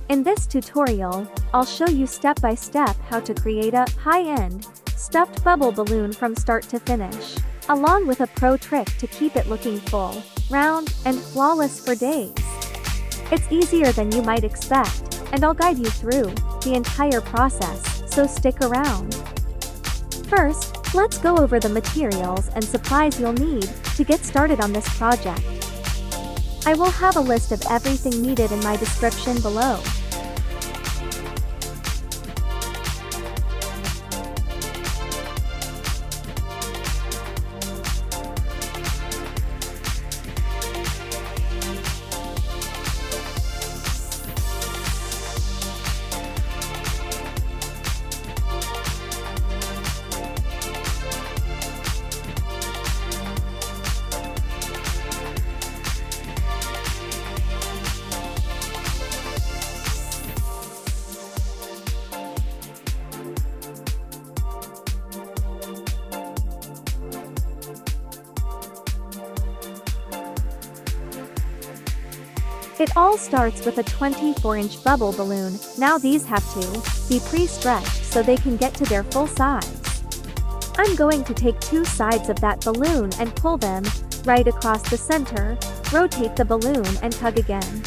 In this tutorial, I'll show you step by step how to create a high-end, stuffed bubble balloon from start to finish, along with a pro trick to keep it looking full, round, and flawless for days. It's easier than you might expect, and I'll guide you through the entire process, so stick around. First, let's go over the materials and supplies you'll need to get started on this project. I will have a list of everything needed in my description below. It all starts with a 24-inch bubble balloon. Now these have to be pre-stretched so they can get to their full size. I'm going to take two sides of that balloon and pull them right across the center, rotate the balloon and tug again.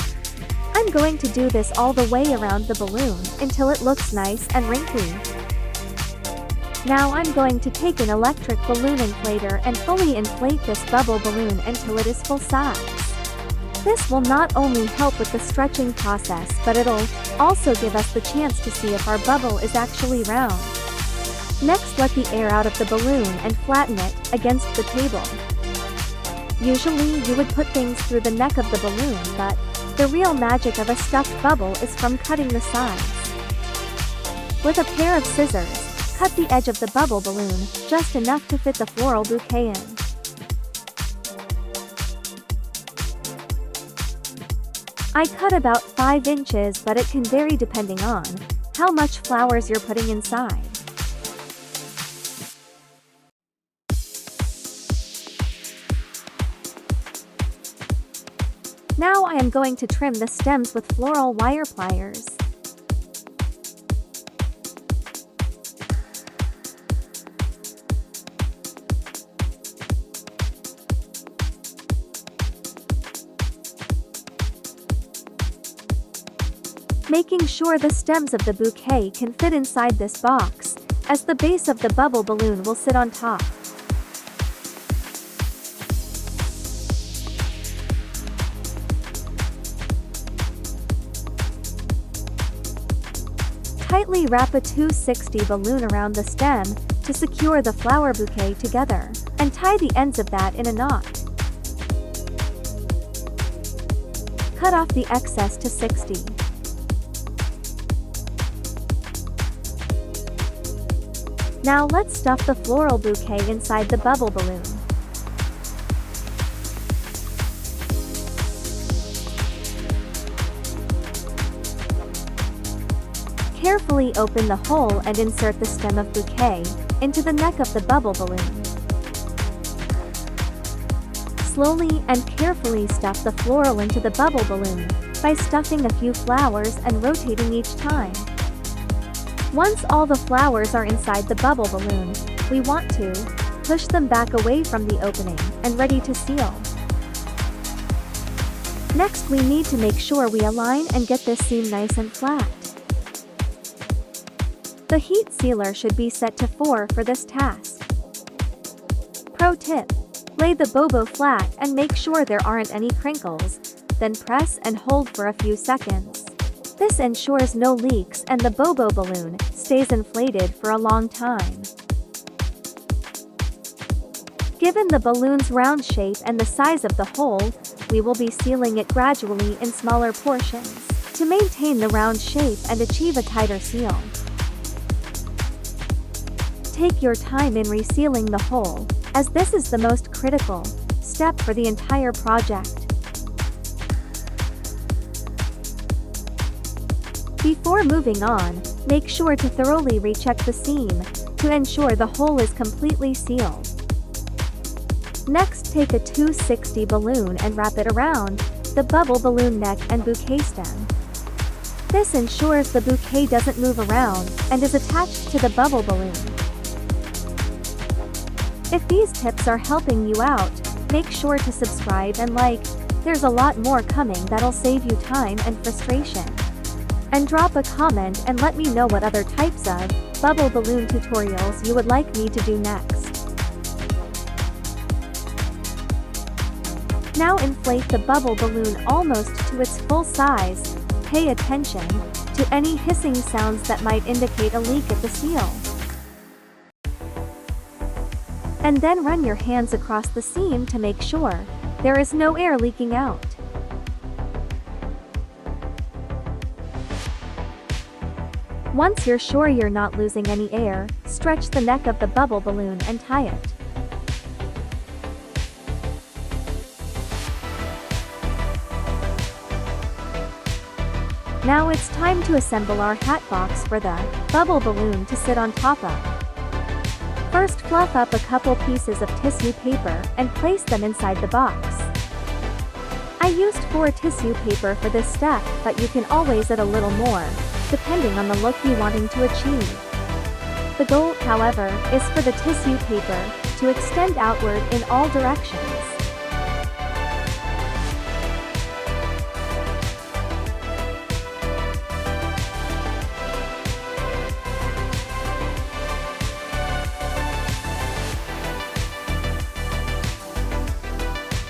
I'm going to do this all the way around the balloon until it looks nice and wrinkly. Now I'm going to take an electric balloon inflator and fully inflate this bubble balloon until it is full size. This will not only help with the stretching process, but it'll also give us the chance to see if our bubble is actually round. Next, let the air out of the balloon and flatten it against the table. Usually you would put things through the neck of the balloon, but the real magic of a stuffed bubble is from cutting the sides. With a pair of scissors, cut the edge of the bubble balloon, just enough to fit the floral bouquet in. I cut about 5 inches, but it can vary depending on how much flowers you're putting inside. Now I am going to trim the stems with floral wire pliers. Making sure the stems of the bouquet can fit inside this box, as the base of the bubble balloon will sit on top. Tightly wrap a 260 balloon around the stem to secure the flower bouquet together, and tie the ends of that in a knot. Cut off the excess to 60. Now let's stuff the floral bouquet inside the bubble balloon. Carefully open the hole and insert the stem of bouquet into the neck of the bubble balloon. Slowly and carefully stuff the floral into the bubble balloon by stuffing a few flowers and rotating each time. Once all the flowers are inside the bubble balloon, we want to push them back away from the opening and ready to seal. Next, we need to make sure we align and get this seam nice and flat. The heat sealer should be set to 4 for this task. Pro tip: lay the Bobo flat and make sure there aren't any crinkles, then press and hold for a few seconds. This ensures no leaks and the Bobo balloon stays inflated for a long time. Given the balloon's round shape and the size of the hole, we will be sealing it gradually in smaller portions to maintain the round shape and achieve a tighter seal. Take your time in resealing the hole, as this is the most critical step for the entire project. Before moving on, make sure to thoroughly recheck the seam to ensure the hole is completely sealed. Next, take a 260 balloon and wrap it around the bubble balloon neck and bouquet stem. This ensures the bouquet doesn't move around and is attached to the bubble balloon. If these tips are helping you out, make sure to subscribe and like. There's a lot more coming that'll save you time and frustration. And drop a comment and let me know what other types of bubble balloon tutorials you would like me to do next. Now inflate the bubble balloon almost to its full size. Pay attention to any hissing sounds that might indicate a leak at the seal. And then run your hands across the seam to make sure there is no air leaking out. Once you're sure you're not losing any air, stretch the neck of the bubble balloon and tie it. Now it's time to assemble our hat box for the bubble balloon to sit on top of. First, fluff up a couple pieces of tissue paper and place them inside the box. I used 4 tissue paper for this step, but you can always add a little more, depending on the look you wanting to achieve. The goal, however, is for the tissue paper to extend outward in all directions.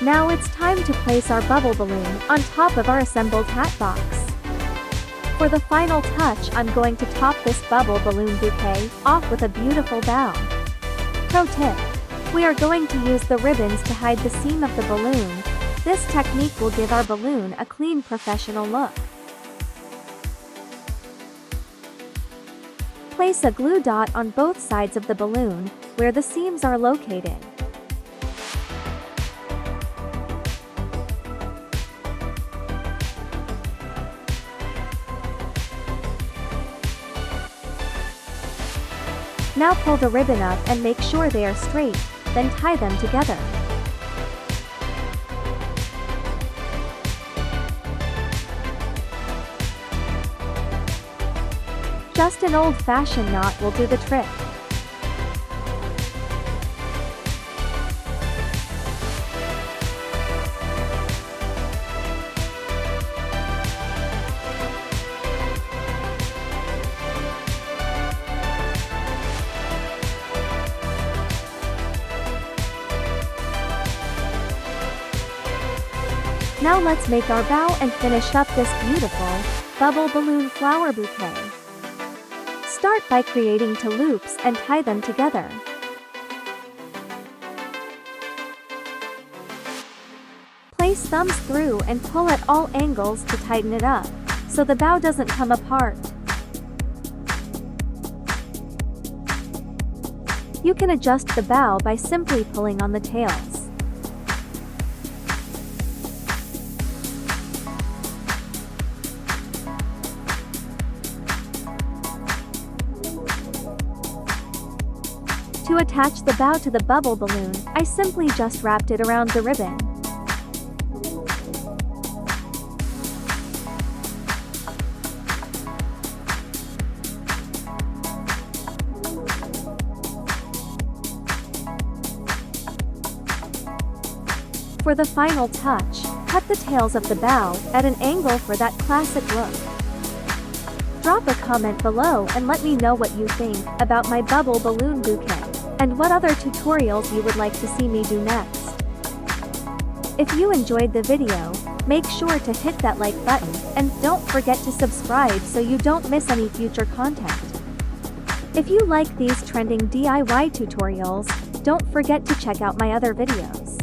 Now it's time to place our bubble balloon on top of our assembled hat box. For the final touch, I'm going to top this bubble balloon bouquet off with a beautiful bow. Pro tip: we are going to use the ribbons to hide the seam of the balloon. This technique will give our balloon a clean, professional look. Place a glue dot on both sides of the balloon, where the seams are located. Now pull the ribbon up and make sure they are straight, then tie them together. Just an old-fashioned knot will do the trick. Now let's make our bow and finish up this beautiful bubble balloon flower bouquet. Start by creating 2 loops and tie them together. Place thumbs through and pull at all angles to tighten it up, so the bow doesn't come apart. You can adjust the bow by simply pulling on the tails. To attach the bow to the bubble balloon, I simply just wrapped it around the ribbon. For the final touch, cut the tails of the bow at an angle for that classic look. Drop a comment below and let me know what you think about my bubble balloon bouquet, and what other tutorials you would like to see me do next. If you enjoyed the video, make sure to hit that like button, and don't forget to subscribe so you don't miss any future content. If you like these trending DIY tutorials, don't forget to check out my other videos.